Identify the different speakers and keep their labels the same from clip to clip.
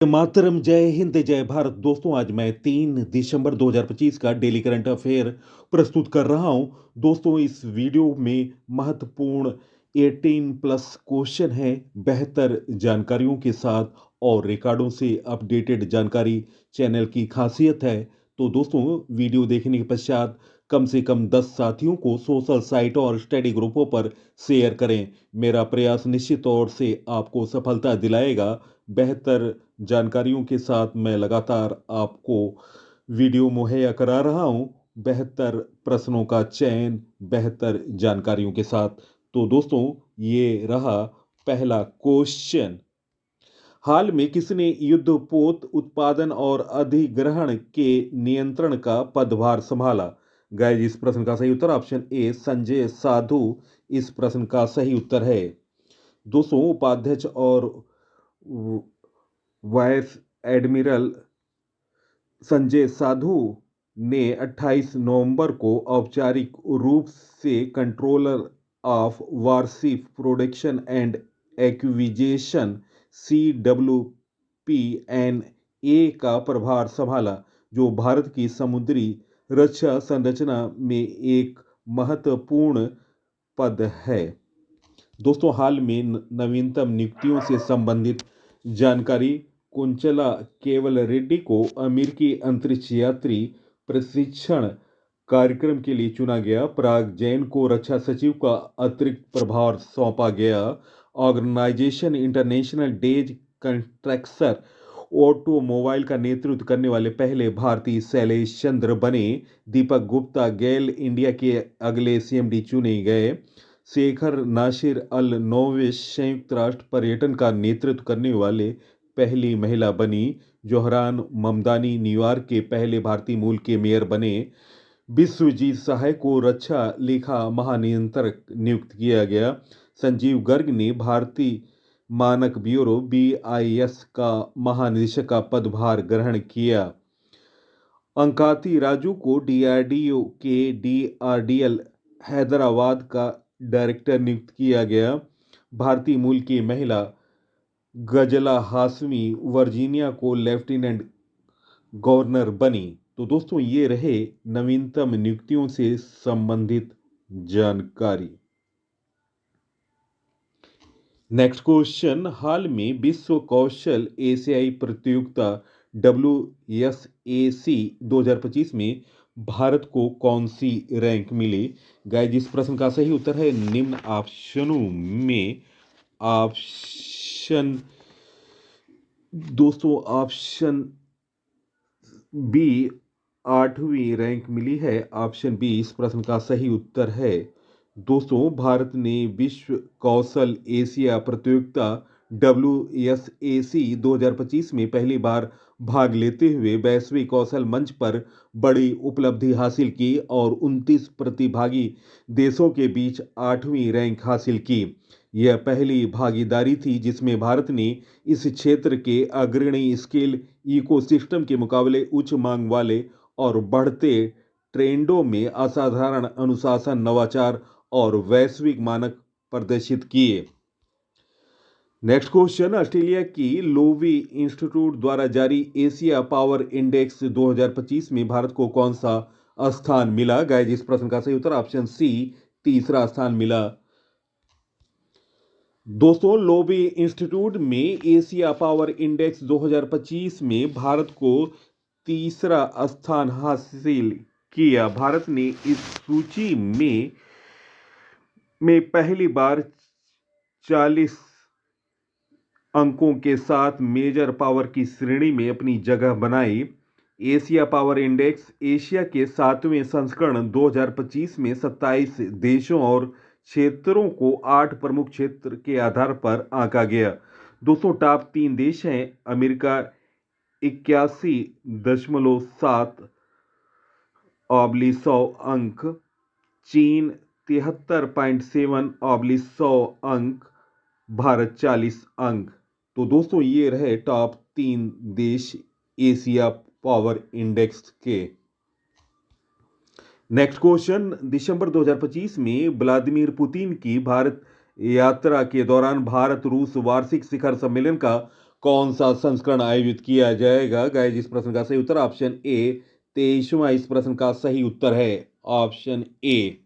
Speaker 1: मातरम, जय हिंद, जय भारत। दोस्तों, आज मैं 3 दिसंबर 2025 का डेली करंट अफेयर प्रस्तुत कर रहा हूं। दोस्तों, इस वीडियो में महत्वपूर्ण 18 प्लस क्वेश्चन है, बेहतर जानकारियों के साथ और रिकॉर्डों से अपडेटेड जानकारी चैनल की खासियत है। तो दोस्तों, वीडियो देखने के पश्चात कम से कम 10 साथियों को सोशल साइटों और स्टडी ग्रुपों पर शेयर करें। मेरा प्रयास निश्चित तौर से आपको सफलता दिलाएगा। बेहतर जानकारियों के साथ मैं लगातार आपको वीडियो मुहैया करा रहा हूं, बेहतर प्रश्नों का चयन बेहतर जानकारियों के साथ। तो दोस्तों, ये रहा पहला क्वेश्चन। हाल में किसने युद्धपोत उत्पादन और अधिग्रहण के नियंत्रण का पदभार संभाला? गाइस, इस प्रश्न का सही उत्तर ऑप्शन ए संजय साधु इस प्रश्न का सही उत्तर है। दोस्तों, उपाध्यक्ष और वाइस एडमिरल संजय साधु ने 28 नवंबर को औपचारिक रूप से controller of warship production and acquisition CWPNA का प्रभार संभाला, जो भारत की समुद्री रक्षा संरचना में एक महत्वपूर्ण पद है। दोस्तों, हाल में नवीनतम नियुक्तियों से संबंधित जानकारी। कुंचला केवल रेड्डी को अमेरिकी अंतरिक्ष यात्री प्रशिक्षण कार्यक्रम के लिए चुना गया। पराग जैन को रक्षा सचिव का अतिरिक्त प्रभार सौंपा गया। Organisation international days constructor automobile का नेतृत्व करने वाले पहले भारतीय शैलेश चंद्र बने। दीपक गुप्ता गेल इंडिया के अगले CMD चुने गए। शेखर नासिर अल नोविस संयुक्त राष्ट्र पर्यटन का नेतृत्व करने वाले पहली महिला बनी। जोहरान ममदानी न्यूयॉर्क के पहले भारतीय मूल के मेयर बने। विश्वजीत सहाय को रक्षा लेखा महानियंत्रक नियुक्त किया गया। संजीव गर्ग ने भारतीय मानक ब्यूरो BIS का महानिदेशक का पदभार ग्रहण किया। अंकाती राजू को DRDO के DRDL हैदराबाद का डायरेक्टर नियुक्त किया गया। भारतीय मूल की महिला गजला हाशमी वर्जीनिया को लेफ्टिनेंट गवर्नर बनी। तो दोस्तों, ये रहे नवीनतम नियुक्तियों से संबंधित जानकारी। Next question. हाल में विश्व कौशल एशियाई प्रतियोगिता WSAC 2025 में भारत को कौन सी रैंक मिली? गाइस, इस प्रश्न का सही उत्तर है निम्न ऑप्शनों में। ऑप्शन दोस्तों, ऑप्शन बी 8वीं रैंक मिली है। ऑप्शन बी इस प्रश्न का सही उत्तर है। दोस्तों, भारत ने विश्व कौशल एशिया प्रतियोगिता WSAC 2025 में पहली बार भाग लेते हुए वैश्विक कौशल मंच पर बड़ी उपलब्धि हासिल की और 29 प्रतिभागी देशों के बीच 8वीं रैंक हासिल की। यह पहली भागीदारी थी जिसमें भारत ने इस क्षेत्र के अग्रणी स्केल इकोसिस्टम के मुकाबले उच्च मांग वाले और बढ़ते ट्रेंडों में असाधारण अनुशासन, नवाचार और वैश्विक मानक प्रदर्शित किए। Next question. ऑस्ट्रेलिया की लोवी इंस्टीट्यूट द्वारा जारी एशिया पावर इंडेक्स 2025 में भारत को कौन सा स्थान मिला? गाइस, इस प्रश्न का सही उत्तर ऑप्शन सी तीसरा स्थान मिला। दोस्तों, लोवी इंस्टीट्यूट में एशिया पावर इंडेक्स 2025 में भारत को तीसरा स्थान हासिल किया। भारत ने इस सूची में पहली बार 40 अंकों के साथ मेजर पावर की श्रेणी में अपनी जगह बनाई। एशिया पावर इंडेक्स एशिया के 7वें संस्करण 2025 में 27 देशों और क्षेत्रों को 8 प्रमुख क्षेत्र के आधार पर आंका गया। दोस्तों, टॉप 3 देश हैं अमेरिका 81.7/100 अंक, चीन 73.7/100 अंक, भारत 40 अंक। तो दोस्तों, ये रहे टॉप 3 देश एशिया पावर इंडेक्स के। Next question. दिसंबर 2025 में व्लादिमीर पुतिन की भारत यात्रा के दौरान भारत रूस वार्षिक शिखर सम्मेलन का कौन सा संस्करण आयोजित किया जाएगा? गाइस, इस प्रश्न का सही उत्तर ऑप्शन ए 23वां इस प्रश्न का सही उत्तर है ऑप्शन ए।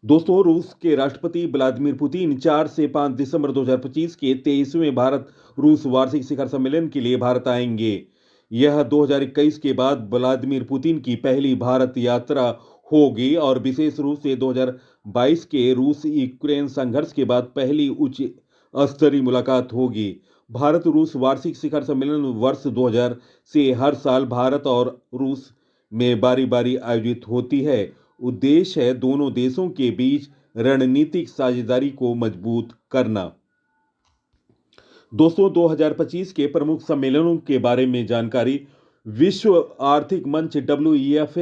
Speaker 1: दोस्तों, रूस के राष्ट्रपति व्लादिमीर पुतिन 4 से 5 दिसंबर 2025 के 23वें भारत रूस वार्षिक शिखर सम्मेलन के लिए भारत आएंगे। यह 2021 के बाद व्लादिमीर पुतिन की पहली भारत यात्रा होगी और विशेष रूप से 2022 के रूस यूक्रेन संघर्ष के बाद पहली उच्च स्तरीय मुलाकात होगी। भारत रूस वार्षिक शिखर सम्मेलन वर्ष 2000 से हर साल भारत और रूस में बारी बारी आयोजित होती है। उद्देश्य है दोनों देशों के बीच रणनीतिक साझेदारी को मजबूत करना। दोस्तों, 2025 के प्रमुख सम्मेलनों के बारे में जानकारी। विश्व आर्थिक मंच WEF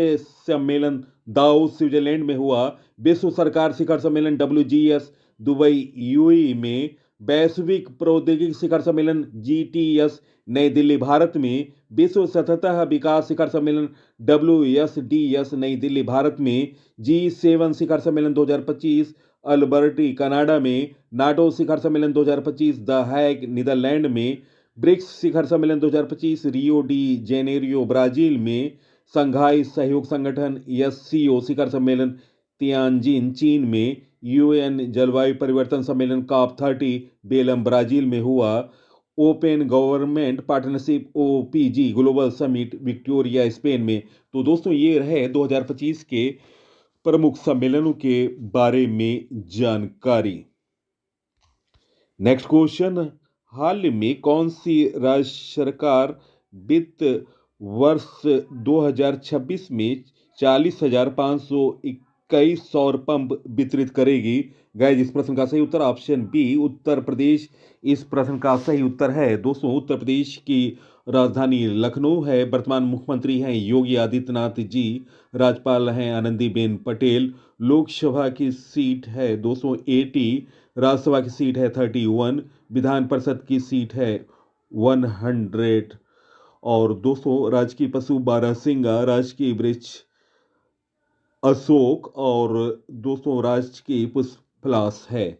Speaker 1: सम्मेलन दावोस स्विट्जरलैंड में हुआ। विश्व सरकार शिखर सम्मेलन WGS दुबई UAE में। वैश्विक प्रौद्योगिकी शिखर सम्मेलन GTS नई दिल्ली भारत में। विश्व सतत विकास शिखर सम्मेलन WSDS नई दिल्ली भारत में। G7 शिखर सम्मेलन 2025 अल्बर्टी कनाडा में। नाटो शिखर सम्मेलन 2025 द हैग नीदरलैंड में। ब्रिक्स शिखर सम्मेलन 2025 रियो डी जेनेरियो ब्राजील में। संघाई सहयोग संगठन SCO शिखर सम्मेलन तियानजिन चीन में। UN जलवायु परिवर्तन सम्मेलन COP30 बेलम ब्राजील में हुआ। Open government partnership OPG global summit Victoria Spain में। तो दोस्तों, ये रहे 2025 के प्रमुख सम्मेलनों के बारे में जानकारी। नेक्स्ट क्वेश्चन, हाल में कौन सी राज्य सरकार वित्त वर्ष 2026 में 40,521 सौर पंप वितरित करेगी? गाइस, इस प्रश्न का सही उत्तर ऑप्शन बी उत्तर प्रदेश इस प्रश्न का सही उत्तर है। दोस्तों, उत्तर प्रदेश की राजधानी लखनऊ है। वर्तमान मुख्यमंत्री हैं योगी आदित्यनाथ जी। राज्यपाल हैं आनंदीबेन पटेल। लोकसभा की सीट है दोस्तों 80। राज्यसभा की सीट है 31। विधान परिषद की सीट है 100। और दोस्तों, राजकीय पशु बारहसिंगा, राजकीय वृक्ष अशोक और दोस्तों राजकीय पुष्प पलाश है।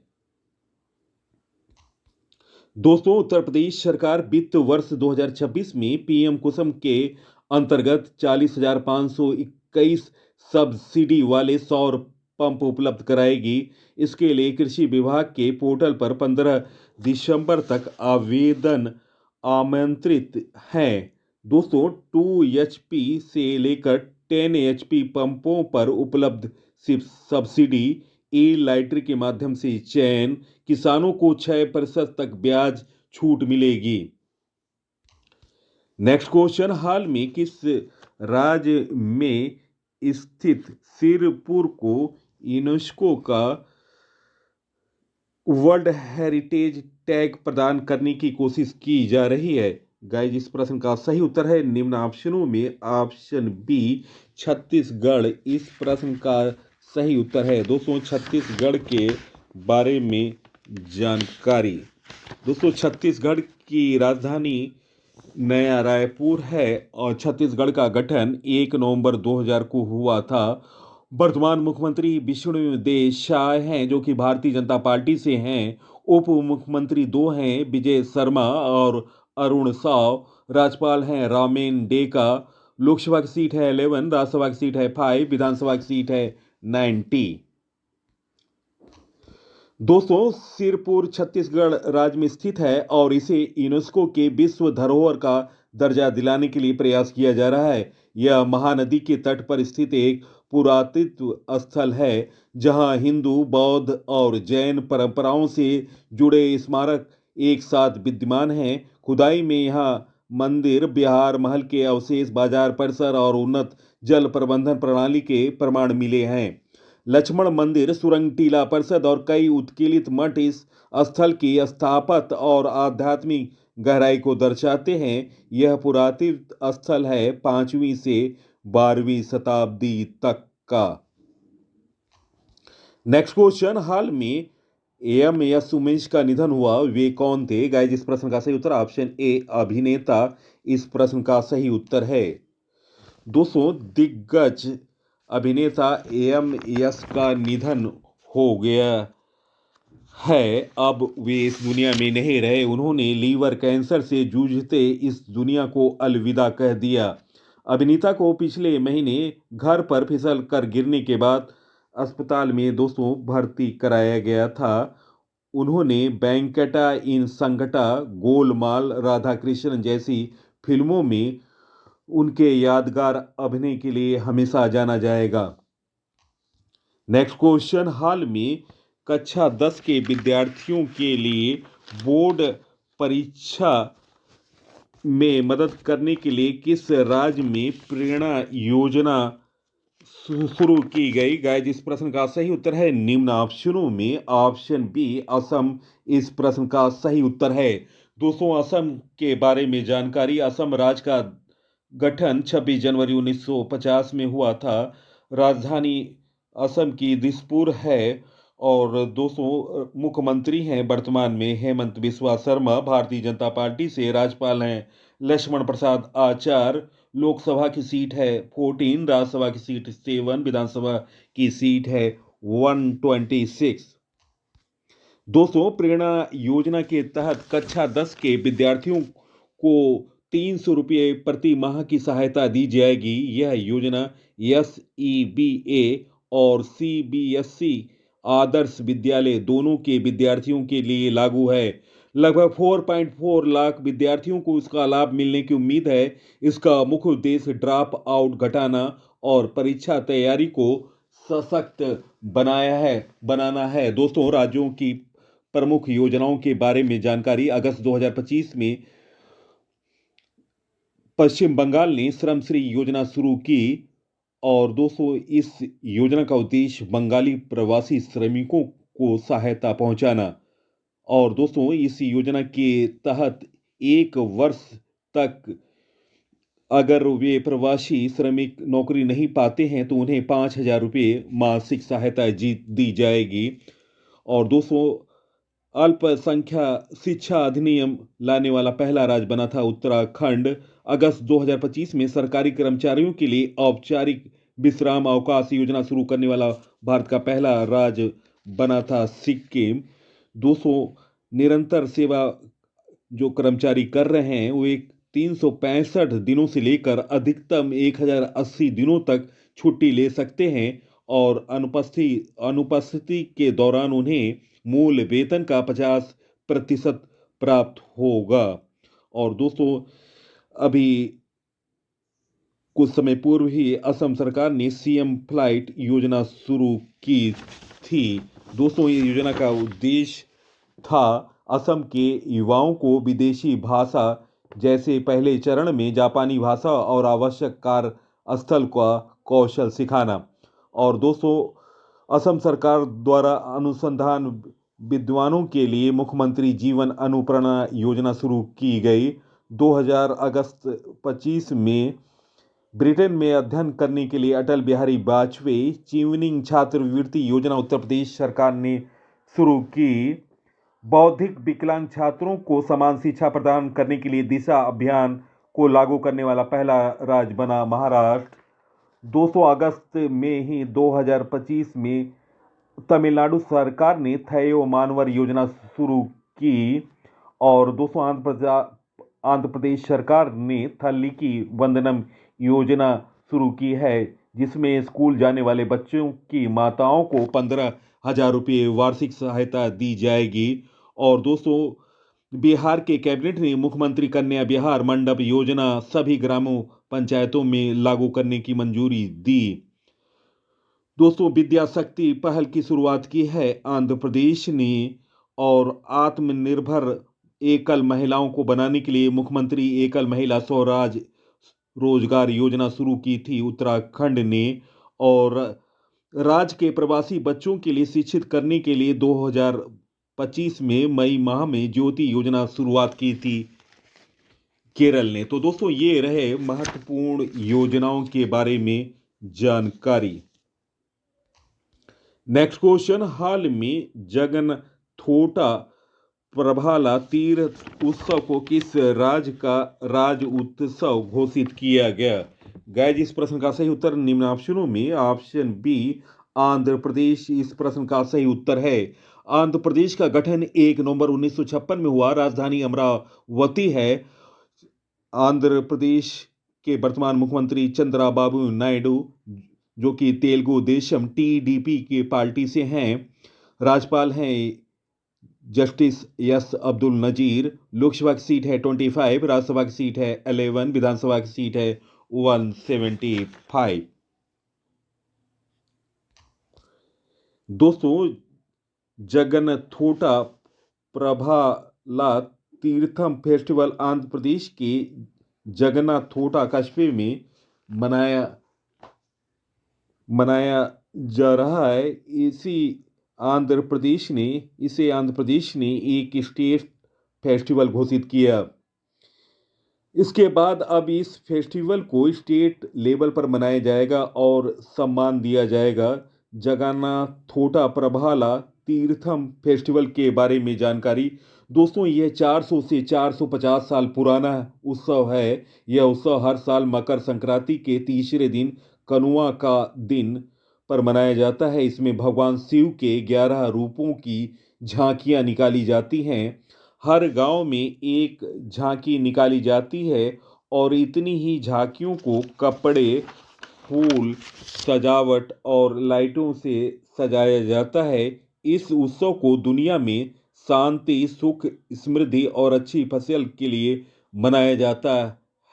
Speaker 1: दोस्तों, उत्तर प्रदेश सरकार वित्त वर्ष 2026 में PM कुसुम के अंतर्गत 40,521 सब्सिडी वाले सौर पंप उपलब्ध कराएगी। इसके लिए कृषि विभाग के पोर्टल पर 15 दिसंबर तक आवेदन आमंत्रित हैं। दोस्तों, 2 HP से लेकर 10 HP पंपों पर उपलब्ध सब्सिडी E-लॉटरी के माध्यम से चयन किसानों को 6% तक ब्याज छूट मिलेगी। नेक्स्ट क्वेश्चन, हाल में किस राज्य में स्थित सिरपुर को यूनेस्को का वर्ल्ड हेरिटेज टैग प्रदान करने की कोशिश की जा रही है? गाइस, इस प्रश्न का सही उत्तर है निम्न ऑप्शनों में ऑप्शन बी छत्तीसगढ़ इस प्रश्न का सही उत्तर है। दोस्तों, छत्तीसगढ़ के बारे में जानकारी। दोस्तों, छत्तीसगढ़ की राजधानी नया रायपुर है और छत्तीसगढ़ का गठन 1 नवंबर 2000 को हुआ था। वर्तमान मुख्यमंत्री विष्णुदेव साय हैं जो कि भारतीय जनता पार्टी से हैं। उप मुख्यमंत्री 2 हैं, विजय शर्मा और अरुण साव। राज्यपाल हैं रामेन डेका। लोकसभा की सीट है 11, राज्यसभा की सीट है 5, विधानसभा की सीट है 90। दोस्तों, सिरपुर छत्तीसगढ़ राज्य में स्थित है और इसे यूनेस्को के विश्व धरोहर का दर्जा दिलाने के लिए प्रयास किया जा रहा है। यह महानदी के तट पर स्थित एक पुरातत्व स्थल है जहां हिंदू, बौद्ध और जैन परंपराओं से जुड़े स्मारक एक साथ विद्यमान हैं। खुदाई में यहां मंदिर, बिहार महल के अवशेष, बाजार परिसर और उन्नत जल प्रबंधन प्रणाली के प्रमाण मिले हैं। लक्ष्मण मंदिर, सुरंग, टीला परिषद और कई उत्कीर्णित मठ इस स्थल की स्थापत्य और आध्यात्मिक गहराई को दर्शाते हैं। यह पुरातत्व स्थल है 5वीं से 12वीं शताब्दी तक का। नेक्स्ट क्वेश्चन, हाल में AM उमेश का निधन हुआ, वे कौन थे? गाइस, इस प्रश्न का सही उत्तर ऑप्शन ए अभिनेता इस प्रश्न का सही उत्तर है। दोस्तों, दिग्गज अभिनेता AM का निधन हो गया है, अब वे इस दुनिया में नहीं रहे। उन्होंने लीवर कैंसर से जूझते इस दुनिया को अलविदा कह दिया। अभिनेता को पिछले महीने घर पर फिसल कर गिरने के बाद अस्पताल में दोस्तों भर्ती कराया गया था। उन्होंने बैंकेटा इन संकटा, गोलमाल, राधा कृष्ण जैसी फिल्मों में उनके यादगार अभिनय के लिए हमेशा जाना जाएगा। नेक्स्ट क्वेश्चन, हाल में कक्षा 10 के विद्यार्थियों के लिए बोर्ड परीक्षा में मदद करने के लिए किस राज्य में प्रेरणा योजना शुरू की गई? गाइस, इस प्रश्न का सही उत्तर है निम्न ऑप्शनों में ऑप्शन बी असम इस प्रश्न का सही उत्तर है। दोस्तों, असम के बारे में जानकारी। असम राज्य का गठन 26 जनवरी 1950 में हुआ था। राजधानी असम की दिसपुर है। और दोस्तों, मुख्यमंत्री हैं वर्तमान में हेमंत बिस्वा शर्मा। भारतीय जनता पार्टी से राज्यपाल हैं लक्ष्मण प्रसाद आचार्य। लोकसभा की सीट है 14, राज्यसभा की सीट 7, विधानसभा की सीट है 126। दोस्तों, प्रेरणा योजना के तहत कक्षा 10 के विद्यार्थियों को 300 रुपये प्रति माह की सहायता दी जाएगी। यह योजना SEBA और CBSE आदर्श विद्यालय दोनों के विद्यार्थियों के लिए लागू है। लगभग 4.4 लाख विद्यार्थियों को इसका लाभ मिलने की उम्मीद है। इसका मुख्य उद्देश्य ड्रॉप आउट घटाना और परीक्षा तैयारी को सशक्त बनाना है। दोस्तों, राज्यों की प्रमुख योजनाओं के बारे में जानकारी। अगस्त 2025 में पश्चिम बंगाल ने श्रम श्री योजना शुरू की। और दोस्तों, इस योजना का उद्देश्य बंगाली प्रवासी श्रमिकों को सहायता पहुंचाना। और दोस्तों, इस योजना के तहत 1 वर्ष तक अगर वे प्रवासी श्रमिक नौकरी नहीं पाते हैं तो उन्हें 5,000 रुपये मासिक सहायता दी जाएगी। और दोस्तों, अल्पसंख्या शिक्षा अधिनियम लाने वाला पहला राज्य बना था उत्तराखंड। अगस्त 2025 में सरकारी कर्मचारियों के लिए औपचारिक विश्राम अवकाश योजना शुरू करने वाला भारत का पहला राज्य बना था सिक्किम। 200 निरंतर सेवा जो कर्मचारी कर रहे हैं वो एक 365 दिनों से लेकर अधिकतम 1080 दिनों तक छुट्टी ले सकते हैं। और अनुपस्थिति के दौरान उन्हें मूल वेतन का 50% प्राप्त होगा। और दोस्तों, अभी कुछ समय पूर्व ही असम सरकार ने CM फ्लाइट योजना शुरू की थी। दोस्तों, ये योजना का उद्देश्य था असम के युवाओं को विदेशी भाषा जैसे पहले चरण में जापानी भाषा और आवश्यक कार्य स्थल का कौशल सिखाना। और दोस्तों, असम सरकार द्वारा अनुसंधान विद्वानों के लिए मुख्यमंत्री जीवन अनुप्रेरणा योजना शुरू की गई। 2000 अगस्त 25 में ब्रिटेन में अध्ययन करने के लिए अटल बिहारी वाजपेयी चीवनिंग छात्रवृत्ति योजना उत्तर प्रदेश सरकार ने शुरू की। बौद्धिक विकलांग छात्रों को समान शिक्षा प्रदान करने के लिए दिशा अभियान को लागू करने वाला पहला राज्य बना महाराष्ट्र। 200 अगस्त में ही 2025 में तमिलनाडु सरकार ने थयो मानवर योजना शुरू की। और 200 आंध्र प्रदेश सरकार ने थल्लिकी वंदनम योजना शुरू की है, जिसमें स्कूल जाने वाले बच्चों की माताओं को 15,000 रुपये वार्षिक सहायता दी जाएगी। और दोस्तों, बिहार के कैबिनेट ने मुख्यमंत्री कन्या बिहार मंडप योजना सभी ग्रामों पंचायतों में लागू करने की मंजूरी दी। दोस्तों, विद्या शक्ति पहल की शुरुआत की है आंध्र प्रदेश ने। और आत्मनिर्भर एकल महिलाओं को बनाने के लिए मुख्यमंत्री एकल महिला स्वराज रोजगार योजना शुरू की थी उत्तराखंड ने। और राज्य के प्रवासी बच्चों के लिए शिक्षित करने के लिए 2025 में मई माह में ज्योति योजना शुरुआत की थी केरल ने। तो दोस्तों, ये रहे महत्वपूर्ण योजनाओं के बारे में जानकारी। नेक्स्ट क्वेश्चन, हाल में जगनथोटा प्रभाला तीर्थ उत्सव को किस राज्य का राज्य उत्सव घोषित किया गया? गाइस, इस प्रश्न का सही उत्तर निम्न ऑप्शनों में ऑप्शन बी आंध्र प्रदेश इस प्रश्न का सही उत्तर है। आंध्र प्रदेश का गठन 1 नवंबर 1956 में हुआ। राजधानी अमरावती है। आंध्र प्रदेश के वर्तमान मुख्यमंत्री चंद्राबाबू नायडू, जो कि तेलुगु देशम टीडीपी की पार्टी से हैं। राज्यपाल हैं जस्टिस एस अब्दुल नजीर। लोकसभा की सीट है 25, राज्यसभा की सीट है 11, विधानसभा की सीट है 175। दोस्तों, जगनथोटा प्रभाला तीर्थम फेस्टिवल आंध्र प्रदेश के जगन्नाथोटा कस्बे में मनाया मनाया जा रहा है। इसे आंध्र प्रदेश ने एक स्टेट फेस्टिवल घोषित किया। इसके बाद अब इस फेस्टिवल को स्टेट लेवल पर मनाया जाएगा और सम्मान दिया जाएगा। जगन्नाथोटा प्रभाला तीर्थम फेस्टिवल के बारे में जानकारी। दोस्तों, यह 400 से 450 साल पुराना उत्सव है। यह उत्सव हर साल मकर संक्रांति के तीसरे दिन, कनुआ का दिन पर मनाया जाता है। इसमें भगवान शिव के 11 रूपों की झांकियां निकाली जाती हैं। हर गांव में एक झांकी निकाली जाती है और इतनी ही झांकियों को कपड़े, फूल, सजावट और लाइटों से सजाया जाता है। इस उत्सव को दुनिया में शांति, सुख, समृद्धि और अच्छी फसल के लिए मनाया जाता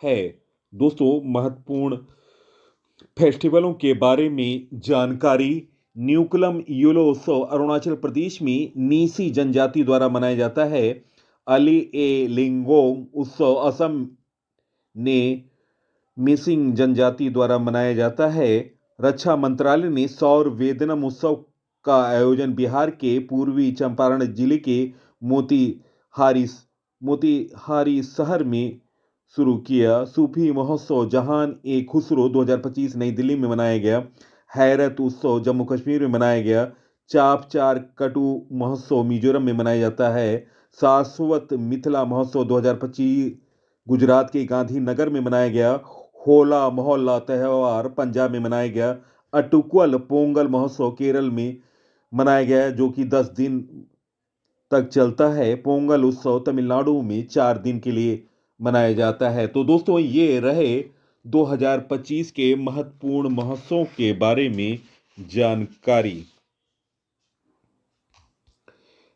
Speaker 1: है। दोस्तों, महत्वपूर्ण फेस्टिवलों के बारे में जानकारी। न्यूकलम यूलो उत्सव अरुणाचल प्रदेश में नीसी जनजाति द्वारा मनाया जाता है। अली ए लिंगोंग उत्सव असम ने मिसिंग जनजाति द्वारा मनाया जाता है। रक्षा मंत्रालय ने सौर वेदनम उत्सव का आयोजन बिहार के पूर्वी चंपारण जिले के मोतिहारी शहर में शुरू किया। सूफी महोत्सव जहान ए खुसरो 2025 नई दिल्ली में मनाया गया। हैरत उत्सव जम्मू कश्मीर में मनाया गया। चाप चार कटु महोत्सव मिजोरम में मनाया जाता है। शाश्वत मिथिला महोत्सव 2025 गुजरात के गांधीनगर में मनाया गया। होला मोहल्ला त्यौहार पंजाब में मनाया गया। अटुक्वल पोंगल महोत्सव केरल में मनाया गया, जो कि 10 दिन तक चलता है। पोंगल उत्सव तमिलनाडु में 4 दिन के लिए मनाया जाता है। तो दोस्तों, ये रहे 2025 के महत्वपूर्ण महोत्सवों के बारे में जानकारी।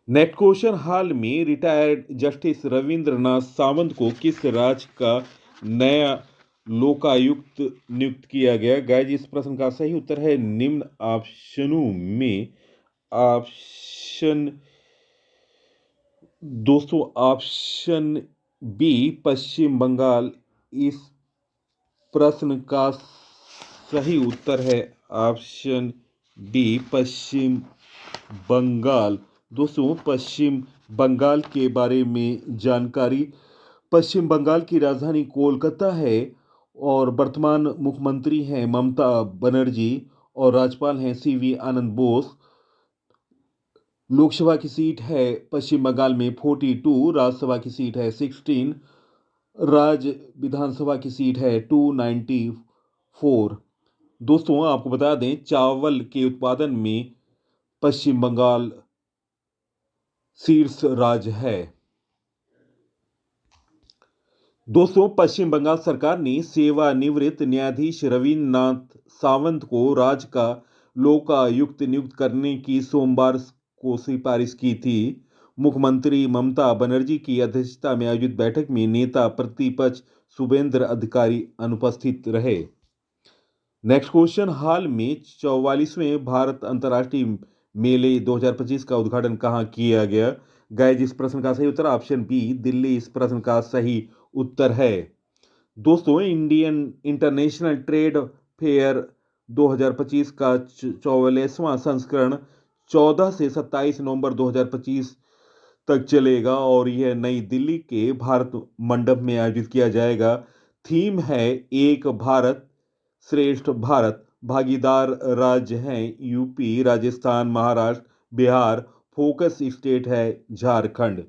Speaker 1: नेक्स्ट क्वेश्चन, हाल में रिटायर्ड जस्टिस रविंद्रनाथ सावंत को किस राज्य का नया लोकायुक्त नियुक्त किया गया? गाइस, इस प्रश्न का सही उत्तर है निम्न ऑप्शनों में ऑप्शन बी पश्चिम बंगाल इस प्रश्न का सही उत्तर है। ऑप्शन बी पश्चिम बंगाल। दोस्तों, पश्चिम बंगाल के बारे में जानकारी। पश्चिम बंगाल की राजधानी कोलकाता है और वर्तमान मुख्यमंत्री हैं ममता बनर्जी और राज्यपाल हैं सीवी आनंद बोस। लोकसभा की सीट है पश्चिम बंगाल में 42, राज्यसभा की सीट है 16, राज्य विधानसभा की सीट है 294। दोस्तों, आपको बता दें, चावल के उत्पादन में पश्चिम बंगाल शीर्ष राज्य है। दोस्तों, पश्चिम बंगाल सरकार ने सेवानिवृत्त न्यायाधीश रविन्द्रनाथ सावंत को राज्य का लोकायुक्त नियुक्त करने की सोमवार को सिफारिश की थी। मुख्यमंत्री ममता बनर्जी की अध्यक्षता में आयोजित बैठक में नेता प्रतिपक्ष शुभेंद्र अधिकारी अनुपस्थित रहे। नेक्स्ट क्वेश्चन, हाल में 44वें भारत अंतर्राष्ट्रीय मेले 2025 का उद्घाटन कहाँ किया गया? गाइस, इस प्रश्न का सही उत्तर ऑप्शन बी दिल्ली इस प्रश्न का सही उत्तर है। दोस्तों, इंडियन इंटरनेशनल ट्रेड फेयर 2025 का 44वां संस्करण 14 से 27 नवंबर 2025 तक चलेगा और यह नई दिल्ली के भारत मंडप में आयोजित किया जाएगा। थीम है एक भारत श्रेष्ठ भारत। भागीदार राज्य हैं UP, Rajasthan, Maharashtra, Bihar. Focus state है झारखंड।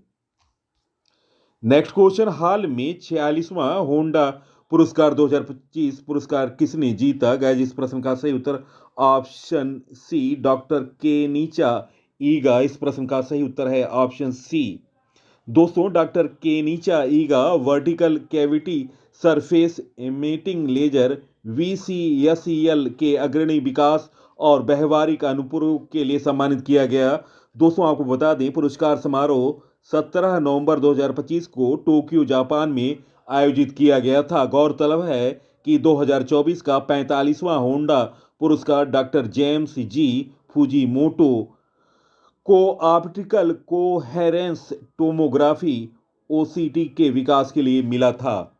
Speaker 1: नेक्स्ट क्वेश्चन, हाल में 46वां होंडा पुरस्कार 2025 पुरस्कार किसने जीता? गाइस, इस प्रश्न का सही उत्तर ऑप्शन सी डॉक्टर केनिचा ईगा इस प्रश्न का सही उत्तर है ऑप्शन सी। दोस्तों doctor Kenichi Iga vertical cavity surface emitting laser VCSEL के अग्रणी विकास और व्यवहारिक अनुप्रयोग के लिए सम्मानित किया गया। दोस्तों आपको बता दें पुरस्कार समारोह 17 नवंबर 2025 को टोक्यो जापान में आयोजित किया गया था। गौरतलब है कि 2024 का 45वां होंडा पुरस्कार डॉक्टर जेम्स जी फुजीमोटो को ऑप्टिकल कोहेरेंस टोमोग्राफी ओसीटी के विकास के लिए मिला था।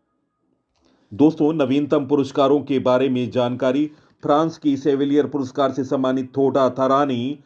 Speaker 1: दोस्तों नवीनतम पुरस्कारों के बारे में जानकारी। फ्रांस की सेविलियर पुरस्कार से सम्मानित थोटा थारानी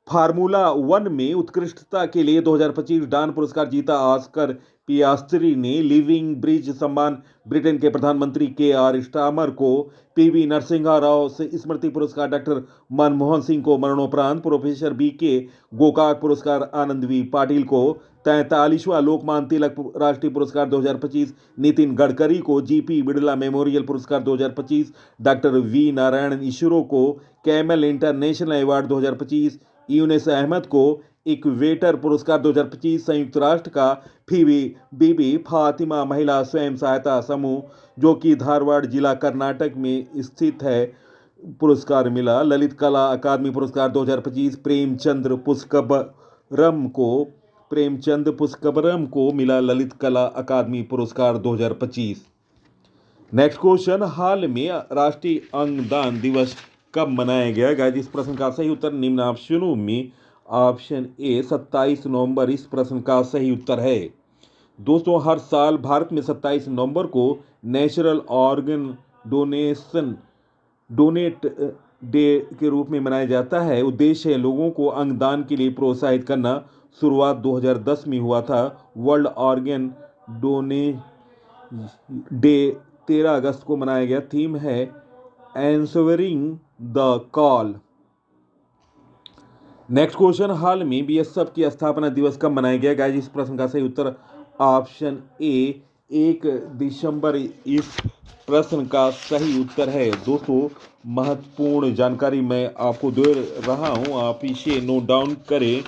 Speaker 1: फार्मूला 1 में उत्कृष्टता के लिए 2025 डान पुरस्कार जीता। ऑस्कर पियास्त्री ने लिविंग ब्रिज सम्मान ब्रिटेन के प्रधानमंत्री के.आर. स्टामर को, पीवी नरसिंहा राव स्मृति पुरस्कार डॉक्टर मनमोहन सिंह को मरणोपरांत, प्रोफेसर बी.के. गोकाक पुरस्कार आनंद वी पाटिल को, 43वां लोकमान्य तिलक राष्ट्रीय पुरस्कार 2025 नितिन गडकरी को, जीपी बिड़ला मेमोरियल पुरस्कार 2025 डॉक्टर वी नारायण ईश्वरो को, Camel international award 2025 Yunus Ahmed को, इक्वेटर पुरस्कार 2025 संयुक्त राष्ट्र का बीबी फातिमा महिला स्वयं सहायता समूह जो कि धारवाड़ जिला कर्नाटक में स्थित है पुरस्कार मिला। ललित कला अकादमी पुरस्कार 2025 प्रेमचंद पुष्कबरम को मिला ललित कला अकादमी पुरस्कार 2025। नेक्स्ट क्वेश्चन, हाल में राष्ट्रीय अंगदान दिवस कब मनाया गया? गाइस इस प्रश्न का सही उत्तर निम्न ऑप्शनों में ऑप्शन ए 27 नवंबर इस प्रश्न का सही उत्तर है। दोस्तों हर साल भारत में 27 नवंबर को नेचुरल ऑर्गन डोनेट डे के रूप में मनाया जाता है। उद्देश्य है लोगों को अंगदान के लिए प्रोत्साहित करना। शुरुआत 2010 में हुआ था। वर्ल्ड ऑर्गन डोनेट डे 13 अगस्त को मनाया गया। थीम है एंसवरिंग द कॉल। नेक्स्ट क्वेश्चन, हाल में बीएसएफ की स्थापना दिवस कब मनाया गया? गाइस इस प्रश्न का सही उत्तर ऑप्शन ए 1 दिसंबर इस प्रश्न का सही उत्तर है। दोस्तों महत्वपूर्ण जानकारी मैं आपको दे रहा हूं, आप इसे नोट डाउन करें।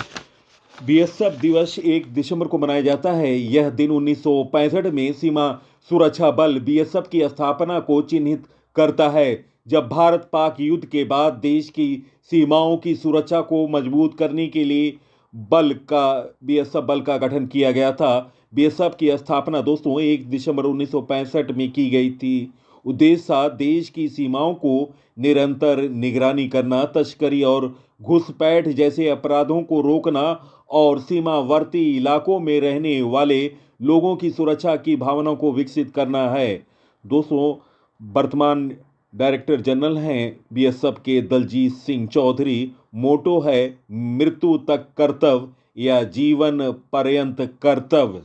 Speaker 1: बीएसएफ दिवस 1 दिसंबर को मनाया जाता है। यह दिन 1965 में सीमा सुरक्षा बल बीएसएफ की स्थापना को चिन्हित करता है, जब भारत पाक युद्ध के बाद देश की सीमाओं की सुरक्षा को मजबूत करने के लिए बीएसएफ बल का गठन किया गया था। बीएसएफ की स्थापना दोस्तों 1 दिसंबर 1965 में की गई थी। उद्देश्य था देश की सीमाओं को निरंतर निगरानी करना, तस्करी और घुसपैठ जैसे अपराधों को रोकना और सीमावर्ती इलाकों में रहने वाले लोगों की सुरक्षा की भावना को विकसित करना है। दोस्तों वर्तमान डायरेक्टर जनरल हैं बीएसएफ के दलजीत सिंह चौधरी। मोटो है मृत्यु तक कर्तव्य या जीवन पर्यंत कर्तव्य।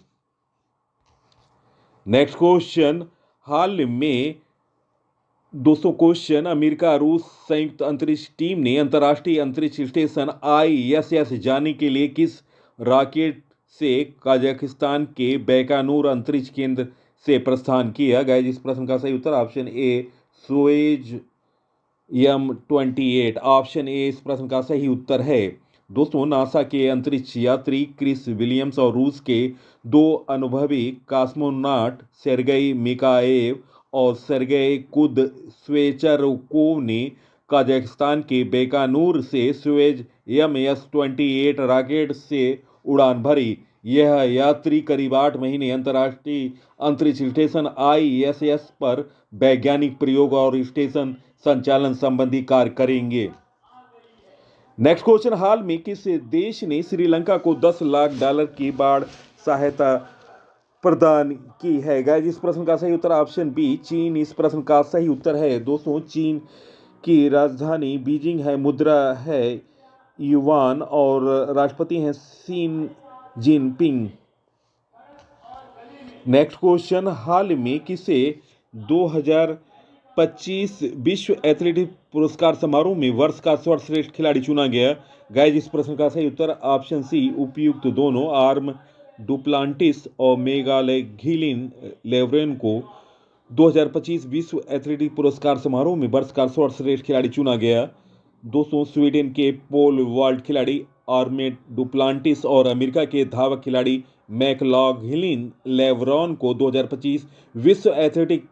Speaker 1: नेक्स्ट क्वेश्चन, हाल में दोस्तों क्वेश्चन, अमेरिका रूस संयुक्त अंतरिक्ष टीम ने अंतर्राष्ट्रीय अंतरिक्ष स्टेशन ISS जाने के लिए किस रॉकेट से कजाकिस्तान के बैकानूर अंतरिक्ष केंद्र से प्रस्थान किया? गाइस इस प्रश्न का सही उत्तर option A सोएज M28। Option A इस प्रश्न का सही उत्तर है। दोस्तों नासा के अंतरिक्ष यात्री क्रिस विलियम्स और रूस के 2 अनुभवी कॉस्मोनॉट सेर्गेई मिकाएव और सेर्गेई कुदस्वेचरकोव ने कजाकिस्तान के बैकानूर से सोएज MS-28 रॉकेट से उड़ान भरी। यह यात्री करीब 8 महीने अंतर्राष्ट्रीय अंतरिक्ष स्टेशन ISS पर वैज्ञानिक प्रयोग और स्टेशन संचालन संबंधी कार्य करेंगे। नेक्स्ट क्वेश्चन, हाल में किस देश ने श्रीलंका को $10 लाख की बाढ़ सहायता प्रदान की है? गाइस इस प्रश्न का सही उत्तर ऑप्शन बी चीन इस प्रश्न का सही उत्तर है। दोस्तों चीन की राजधानी बीजिंग है, मुद्रा है युआन और राष्ट्रपति हैं शी जिनपिंग। नेक्स्ट क्वेश्चन, हाल में किसे 2025 विश्व एथलेटिक्स पुरस्कार समारोह में वर्ष का सर्वश्रेष्ठ खिलाड़ी चुना गया? गाइस इस प्रश्न का सही उत्तर ऑप्शन सी उपयुक्त दोनों आर्म डुप्लांटिस और मेगाले घिलिन लेवरेन को 2025 विश्व एथलेटिक्स पुरस्कार समारोह में वर्ष का सर्वश्रेष्ठ खिलाड़ी चुना गया। दोस्तों स्वीडन के पोल वॉल्ट खिलाड़ी आर्मेड डुप्लांटिस और अमेरिका के धावक खिलाड़ी मैकलॉगलिन लेवरॉन को 2025 विश्व एथलेटिक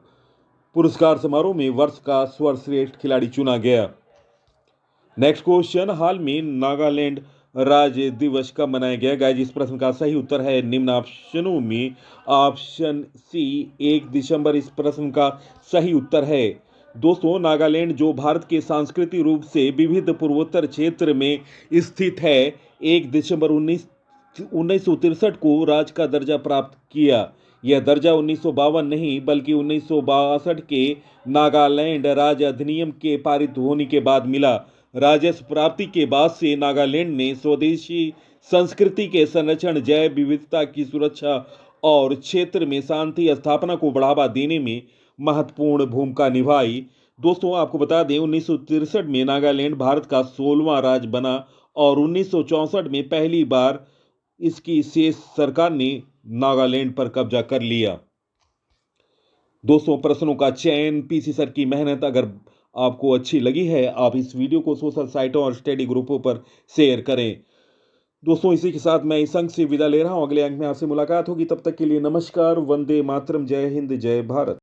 Speaker 1: पुरस्कार समारोह में वर्ष का सर्वश्रेष्ठ खिलाड़ी चुना गया। नेक्स्ट क्वेश्चन, हाल में नागालैंड राज्य दिवस कब मनाया गया? गाइस, इस प्रश्न का सही उत्तर है निम्न ऑप्शनों में ऑप्शन सी 1 दिसंबर इस प्रश्न का सही उत्तर है। दोस्तों, नागालैंड जो भारत के सांस्कृतिक रूप से विविध पूर्वोत्तर क्षेत्र में स्थित है, 1 दिसंबर 1963 को राज्य का दर्जा प्राप्त किया। यह दर्जा 1952 नहीं बल्कि 1962 के नागालैंड राज्य अधिनियम के पारित होने के बाद मिला। राजस्व प्राप्ति के बाद से नागालैंड ने स्वदेशी संस्कृति के संरक्षण, जैव विविधता की सुरक्षा और क्षेत्र में शांति स्थापना को बढ़ावा देने में महत्वपूर्ण भूमिका निभाई। दोस्तों, आपको बता दें 1963 में नागालैंड भारत का 16वां राज्य बना और 1964 में पहली बार इसकी शेष सरकार ने नागालैंड पर कब्जा कर लिया। दोस्तों, प्रश्नों का चयन, पीसी सर की मेहनत अगर आपको अच्छी लगी है, आप इस वीडियो को सोशल साइटों और स्टडी ग्रुपों पर शेयर करें। दोस्तों, इसी के साथ मैं इस अंक से विदा ले रहा हूं। अगले अंक में आपसे मुलाकात होगी, तब तक के लिए नमस्कार, वंदे मातरम, जय हिंद, जय भारत।